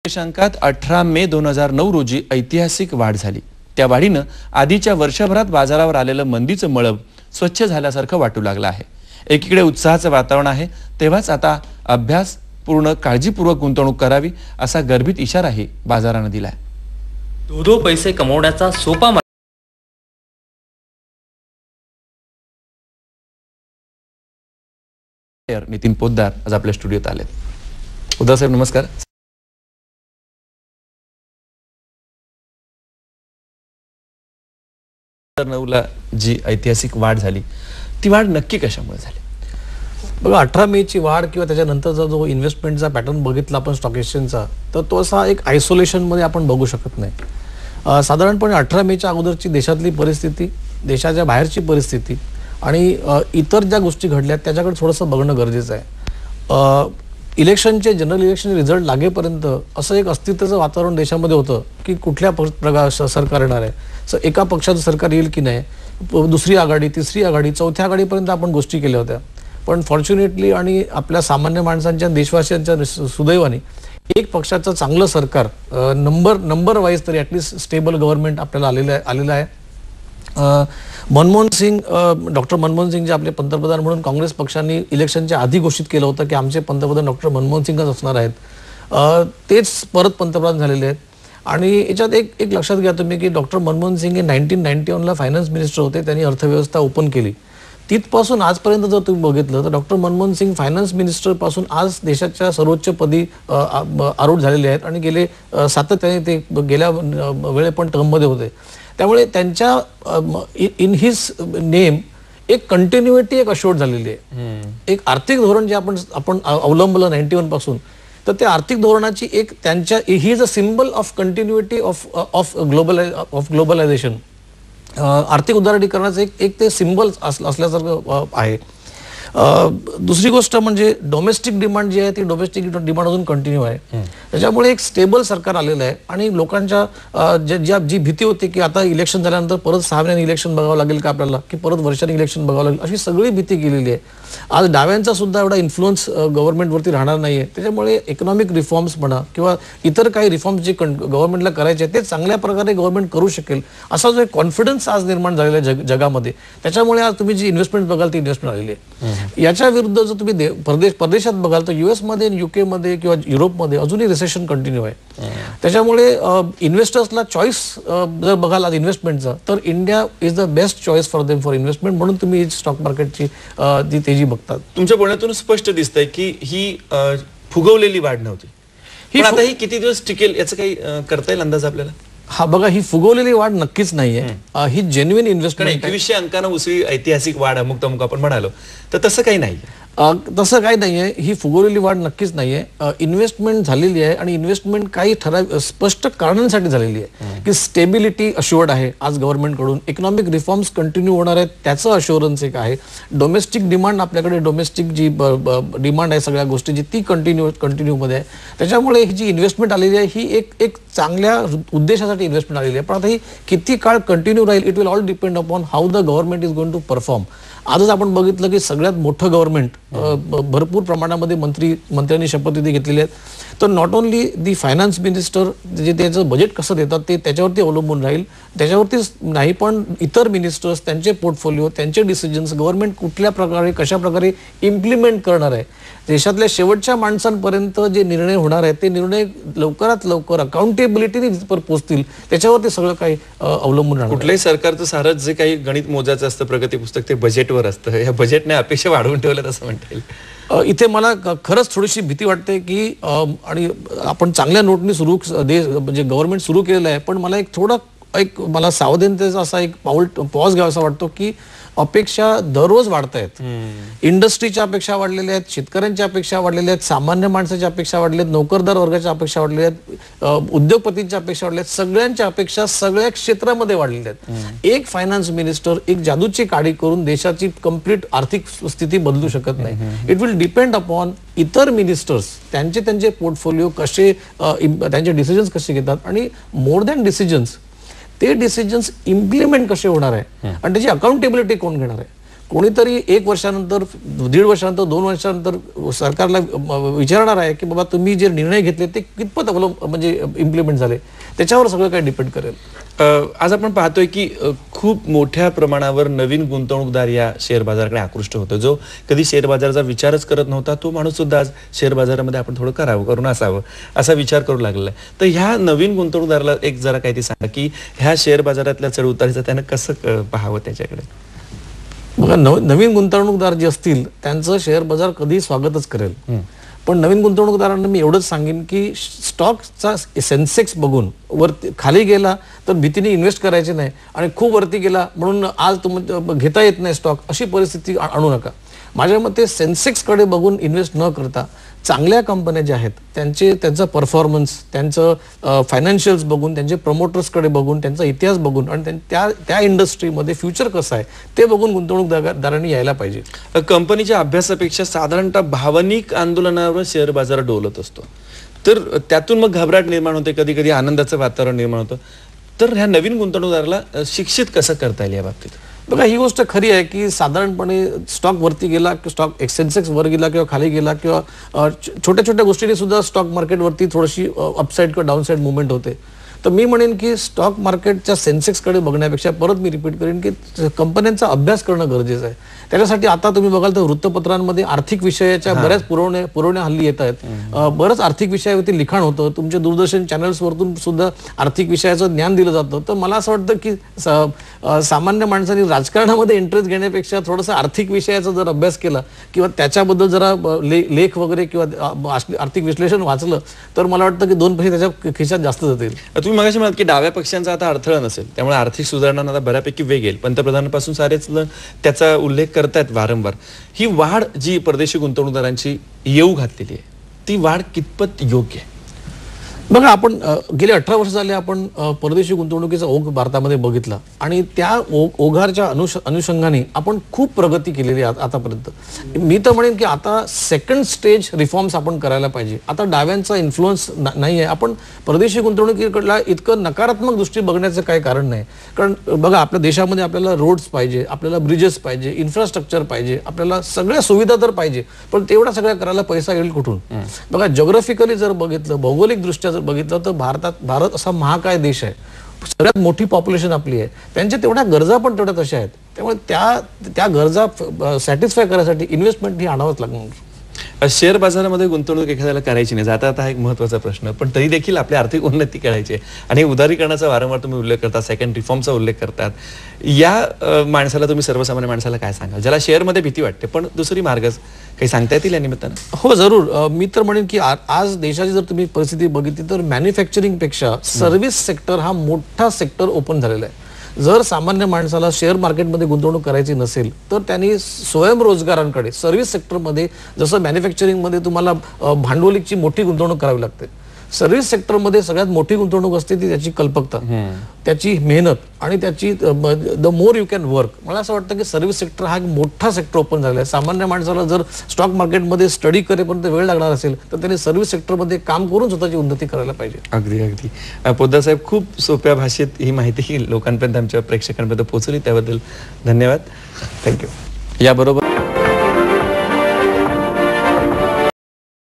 निर्देशांकात 18 मे 2009 रोजी ऐतिहासिक वाढ झाली। त्या वाढीनं आधीच्या वर्षभरात बाजारावर आलेलं मंदीचं मळब स्वच्छ झाल्यासारखं वाटू लागलं आहे। एकीकडे उत्साहाचं वातावरण आहे, तेव्हाच आता अभ्यासपूर्ण काळजीपूर्वक गुंतवणूक करावी असा गर्भित इशाराही बाजारानं दिलाय। दो पैसे कमवण्याचा सोपा नितीन पोद्दार आज आपल्या स्टुडिओत आले। पोद्दार साहेब नमस्कार। नऊला जी ऐतिहासिक वाढ झाली ती वाढ नक्की कशामुळे झाली? बघा 18 मे ची वाढ किंवा त्याच्यानंतरचा जो इन्व्हेस्टमेंटचा पॅटर्न बघितला आपण स्टॉक एक्सचेंजचा, तर तो असा एक आयसोलेशन मध्ये आपण बघू शकत नाही। साधारणपणे 18 मेच्या अगोदरची देशातली परिस्थिती, देशाच्या बाहेरची परिस्थिती आणि इतर ज्या गोष्टी घडल्या त्याच्याकडे थोडंसं बघणं गरजेचं आहे। इलेक्शनचे जनरल इलेक्शन रिझल्ट लागेपर्यंत असं एक अस्तित्वाचं वातावरण देशामध्ये होतं की कुठल्या सरकार येणार आहे, एका पक्षाचं सरकार येईल की नाही, दुसरी आघाडी, तिसरी आघाडी, चौथ्या आघाडीपर्यंत आपण गोष्टी केल्या होत्या। पण फॉर्च्युनेटली आणि आपल्या सामान्य माणसांच्या, देशवासियांच्या सुदैवाने एक पक्षाचं चांगलं सरकार नंबर वाईज तरी ॲटलिस्ट स्टेबल गव्हर्नमेंट आपल्याला आलेलं आहे। मनमोहन सिंग, डॉक्टर मनमोहन सिंग जे आपले पंतप्रधान म्हणून काँग्रेस पक्षाने इलेक्शनच्या आधी घोषित केलं होतं की आमचे पंतप्रधान डॉक्टर मनमोहन सिंगच असणार आहेत, तेच परत पंतप्रधान झालेले आहेत। आणि याच्यात एक लक्षात घ्या तुम्ही की डॉक्टर मनमोहन सिंग हे 1991ला फायनान्स मिनिस्टर होते, त्यांनी अर्थव्यवस्था ओपन केली। तिथपासून आजपर्यंत जर तुम्ही बघितलं तर doctor Manmohan Singh finance minister पासून आज देशाच्या सर्वोच्च पदी आरूढ झालेले आहेत आणि गेले सातत्याने ते गेल्या वेळे पण टर्ममध्ये होते। त्यामुळे त्यांच्या इन हिज नेम एक कंटिन्युइटी एक अशोर्ड झालेली आहे। एक आर्थिक धोरण जे आपण अवलंबलं 91 पासून, तर त्या आर्थिक धोरणाची एक त्यांच्या he is a symbol of continuity of globalisation. आर्थिक उदारीकरणाचं एक ते सिम्बल असल्यासारखं आहे। दुसरी गोष्ट म्हणजे डोमेस्टिक डिमांड जी आहे ती डोमेस्टिक डिमांड अजून कंटिन्यू आहे। त्याच्यामुळे एक स्टेबल सरकार आलेलं आहे आणि लोकांच्या जी भीती होती की आता इलेक्शन झाल्यानंतर परत 6 महिन्यांनी इलेक्शन बघावं लागेल का आपल्याला, की परत वर्षांनी इलेक्शन बघावं लागेल, अशी सगळी भीती गेलेली आहे। आज डाव्यांचा सुद्धा एवढा इन्फ्लुअन्स गव्हर्नमेंटवरती राहणार नाहीये। त्याच्यामुळे इकॉनॉमिक रिफॉर्म्स म्हणा किंवा इतर काही रिफॉर्म्स जे गव्हर्नमेंटला करायचे ते चांगल्या प्रकारे गव्हर्नमेंट करू शकेल असा जो एक कॉन्फिडन्स आज निर्माण झालेला आहे जगामध्ये। त्याच्यामुळे आज तुम्ही जी इन्व्हेस्टमेंट बघाल ती इन्व्हेस्टमेंट आलेली आहे। याच्या विरुद्ध जर तुम्ही परदेशात बघाल तर US मध्ये, UK मध्ये किंवा युरोपमध्ये अजूनही रिसेशन कंटिन्यू आहे। त्याच्यामुळे इन्व्हेस्टर्सला चॉईस जर बघाल आज इन्व्हेस्टमेंटचा, तर India is the best choice for them for investment, म्हणून तुम्ही स्टॉक मार्केटची जी तेजी बघतात। तुमच्या बोलण्यातून स्पष्ट दिसतंय की ही फुगवलेली वाढ नव्हती, ही आता ही किती दिवस टिकेल याचं काही करता येईल अंदाज आपल्याला? हा बघा, ही फुगवलेली वाढ नक्कीच नाहीये, ही जेन्युइन इन्व्हेस्टमेंट। 2100 अंकानं उसळी ऐतिहासिक वाढ अमुक तमुक आपण म्हणालो, तर तसं काही नाही, तसं काही नाहीये। ही फुगवलेली वाढ नक्कीच नाहीये। इन्व्हेस्टमेंट झालेली आहे आणि इन्व्हेस्टमेंट काही स्पष्ट कारणांसाठी झालेली आहे की स्टेबिलिटी अश्युअर्ड आहे आज गव्हर्नमेंटकडून, इकॉनॉमिक रिफॉर्म्स कंटिन्यू होणार आहेत त्याचं अश्युरन्स एक आहे, डोमेस्टिक डिमांड आपल्याकडे डोमेस्टिक जी डिमांड आहे सगळ्या गोष्टीची ती कंटिन्यू मध्ये आहे। त्याच्यामुळे ही जी इन्व्हेस्टमेंट आलेली आहे ही एक चांगल्या उद्देशासाठी इन्व्हेस्टमेंट आलेली आहे। पण आता ही किती काळ कंटिन्यू राहील, it will all depend upon how the government is going to perform. आजच आपण बघितलं की सगळ्यात मोठं गव्हर्नमेंट, भरपूर प्रमाणामध्ये मंत्र्यांनी शपथविधी घेतलेली आहेत। तर not only the finance minister जे त्याचं बजेट कसं देतात ते त्याच्यावरती अवलंबून राहील, त्याच्यावरतीच नाही पण इतर मिनिस्टर्स, त्यांचे पोर्टफोलिओ, त्यांचे डिसिजन्स गव्हर्नमेंट कुठल्या प्रकारे कशा प्रकारे इम्प्लिमेंट करणार आहे, देशातल्या शेवटच्या माणसांपर्यंत जे निर्णय होणार आहेत ते निर्णय लवकरात लवकर अकाउंटेबिलिटीने पोहोचतील, त्याच्यावरती सगळं काही अवलंबून राहणार। कुठल्याही सरकारचं सारच जे काही गणित मोजायचं असतं प्रगती पुस्तक ते बजेटवर असतं, या बजेटने अपेक्षा वाढवून ठेवल्यात असं म्हणता येईल। इथे मला खरंच थोडीशी भीती वाटते की आणि आपण चांगल्या नोटनी म्हणजे गव्हर्नमेंट सुरू केलेलं आहे, पण मला मला सावधानतेचा असा एक पॉज घ्यावासा वाटतो की अपेक्षा दररोज वाढत आहेत। इंडस्ट्रीच्या अपेक्षा वाढलेल्या आहेत, शेतकऱ्यांच्या अपेक्षा वाढलेल्या आहेत, सामान्य माणसाच्या अपेक्षा वाढलेल्या आहेत, नोकरदार वर्गाच्या अपेक्षा वाढलेल्या आहेत, उद्योगपतींच्या अपेक्षा वाढलेल्या आहेत, सगळ्यांच्या अपेक्षा सगळ्या क्षेत्रामध्ये वाढलेल्या आहेत। एक फायनान्स मिनिस्टर एक जादूची काडी करून देशाची कंप्लीट आर्थिक स्थिती बदलू शकत नाही। इट विल डिपेंड अपॉन इतर मिनिस्टर्स, त्यांचे पोर्टफोलिओ कसे, त्यांचे डिसिजन्स कसे घेतात आणि मोर दॅन डिसिजन्स ते डिसिजन्स इम्प्लिमेंट कसे होणार आहे आणि त्याची अकाउंटेबिलिटी कोण घेणार आहे। कोणीतरी 1 वर्षानंतर 1.5 वर्षानंतर 2 वर्षानंतर सरकारला विचारणार आहे की बाबा तुम्ही जे निर्णय घेतले ते कितपत म्हणजे इम्प्लिमेंट झाले, त्याच्यावर सगळं काही डिपेंड करेल. आज आपण पाहतोय की खूप मोठ्या प्रमाणावर नवीन गुंतवणूकदार या शेअर बाजाराकडे आकृष्ट होतो. जो कधी शेअर बाजाराचा विचारच करत नव्हता तो माणूस सुद्धा आज शेअर बाजारामध्ये आपण थोडं करून असावं असा विचार करू लागलेला आहे. तर ह्या नवीन गुंतवणूकदाराला एक जरा काही ते सांगा की ह्या शेअर बाजारातल्या चढ उतारीचं त्यानं कसं पाहावं त्याच्याकडे. बघा, नवीन गुंतवणूकदार जे असतील त्यांचं शेअर बाजार कधी स्वागतच करेल. पण नवीन गुंतवणूकदारांना मी एवढंच सांगेन की स्टॉकचा सेन्सेक्स बघून वरती खाली गेला तर भीतीने इन्व्हेस्ट करायचे नाही आणि खूप वरती गेला म्हणून आज घेता येत नाही स्टॉक, अशी परिस्थिती आणू नका. माझ्या मते सेन्सेक्सकडे बघून इन्व्हेस्ट न करता चांगल्या कंपन्या ज्या आहेत त्यांचा परफॉर्मन्स, त्यांचं फायनान्शियल्स बघून, त्यांचे प्रमोटर्सकडे बघून, त्यांचा इतिहास बघून आणि त्या इंडस्ट्रीमध्ये फ्युचर कसं आहे ते बघून गुंतवणूकदारांनी यायला पाहिजे. कंपनीच्या अभ्यासापेक्षा साधारणतः भावनिक आंदोलनावर शेअर बाजार डोलत असतो, तर त्यातून मग घबराट निर्माण होते, कधी कधी आनंदाचं वातावरण निर्माण होतं. तर ह्या नवीन गुंतवणूकदाराला शिक्षित कसं करता येईल या बाबतीत? बघा, ही गोष्ट खरी आहे की साधारणपणे स्टॉक वरती गेला, स्टॉक सेन्सेक्स वर गेला किंवा खाली गेला किंवा छोट्या छोट्या गोष्टीने सुद्धा स्टॉक मार्केटवरती थोडीशी अपसाईड किंवा डाऊनसाईड मुवमेंट होते. तर मी म्हणेन की स्टॉक मार्केटच्या सेन्सेक्सकडे बघण्यापेक्षा परत मी रिपीट करेन की कंपन्यांचा अभ्यास करणं गरजेचं आहे. त्याच्यासाठी आता तुम्ही बघाल तर वृत्तपत्रांमध्ये आर्थिक विषयाच्या बऱ्याच पुरवण्या हल्ली येत आहेत. बरंच आर्थिक विषयावरती लिखाण होतं, तुमच्या दूरदर्शन चॅनल्सवरतून सुद्धा आर्थिक विषयाचं ज्ञान दिलं जातं. तर मला असं वाटतं की सामान्य माणसांनी राजकारणामध्ये इंटरेस्ट घेण्यापेक्षा थोडंसं आर्थिक विषयाचा जर अभ्यास केला किंवा त्याच्याबद्दल जरा लेख वगैरे किंवा आर्थिक विश्लेषण वाचलं तर मला वाटतं की 2 पैसे त्याच्या खिशात जास्त जातील. तुम्ही मगाशी म्हणाल की डाव्या पक्षांचा आता अडथळा नसेल, त्यामुळे आर्थिक सुधारणांना आता बऱ्यापैकी वेग येईल. पंतप्रधानांपासून सारेच त्याचा उल्लेख करतायत वारंवार. ही वाढ जी परदेशी गुंतवणूकदारांची येऊ घातलेली आहे ती वाढ कितपत योग्य आहे? बघा, आपण गेले 18 वर्ष झाले आपण परदेशी गुंतवणुकीचा ओघ भारतामध्ये बघितला आणि त्या ओघाच्या अनुषंगाने आपण खूप प्रगती केलेली आहे आतापर्यंत. मी तर म्हणेन की आता सेकंड स्टेज रिफॉर्म्स आपण करायला पाहिजे. आता डाव्यांचा इन्फ्लुअन्स नाही आहे. आपण परदेशी गुंतवणुकीकडला इतकं नकारात्मक दृष्टी बघण्याचं काही कारण नाही. कारण बघा, आपल्या देशामध्ये आपल्याला रोड्स पाहिजे, आपल्याला ब्रिजेस पाहिजे, इन्फ्रास्ट्रक्चर पाहिजे, आपल्याला सगळ्या सुविधा तर पाहिजे, पण तेवढा सगळ्या करायला पैसा येईल कुठून? बघा, जॉग्राफिकली जर बघितलं, भौगोलिक दृष्ट्या बघितलं तर भारत असा महाकाय देश आहे, सगळ्यात मोठी पॉप्युलेशन आपली आहे, त्यांच्या तेवढ्या गरजा पण तेवढ्या तशा आहेत. त्यामुळे त्या गरजा सॅटिस्फाय करण्यासाठी इन्व्हेस्टमेंट ही आणावंच लागणार. शेअर बाजारामध्ये गुंतवणूक एखाद्याला करायची नाही, जाता आता हा एक महत्त्वाचा प्रश्न, पण तरी देखील आपली आर्थिक उन्नती करायची आहे आणि उदारीकरणाचा वारंवार तुम्ही उल्लेख करता, सेकंड रिफॉर्मचा उल्लेख करतात. या माणसाला तुम्ही सर्वसामान्य माणसाला काय सांगा ज्याला शेअरमध्ये भीती वाटते पण दुसरी मार्ग काही सांगता येतील या निमित्तानं? हो, जरूर. मी तर म्हणेन की आज देशाची जर तुम्ही परिस्थिती बघितली तर मॅन्युफॅक्चरिंग पेक्षा सर्व्हिस सेक्टर हा मोठा सेक्टर ओपन झालेला आहे. जर सामान्य माणसाला शेअर मार्केटमध्ये गुंतवणूक करायची नसेल तर त्यांनी स्वयंरोजगारांकडे सर्व्हिस सेक्टरमध्ये, जसं मॅन्युफॅक्चरिंगमध्ये तुम्हाला भांडवलीची मोठी गुंतवणूक करावी लागते, सर्व्हिस सेक्टरमध्ये सगळ्यात मोठी गुंतवणूक असते ती त्याची कल्पकता, त्याची मेहनत आणि त्याची the more you can work. मला असं वाटतं की सर्व्हिस सेक्टर हा एक मोठा सेक्टर ओपन झाला आहे. सामान्य माणसाला जर स्टॉक मार्केटमध्ये स्टडी करेपर्यंत वेळ लागणार असेल तर त्यांनी सर्व्हिस सेक्टरमध्ये काम करून स्वतःची उन्नती करायला पाहिजे. अगदी अगदी. पोद्दार साहेब, खूप सोप्या भाषेत ही माहिती लोकांपर्यंत, आमच्या प्रेक्षकांपर्यंत पोहोचली, त्याबद्दल धन्यवाद. थँक्यू. याबरोबर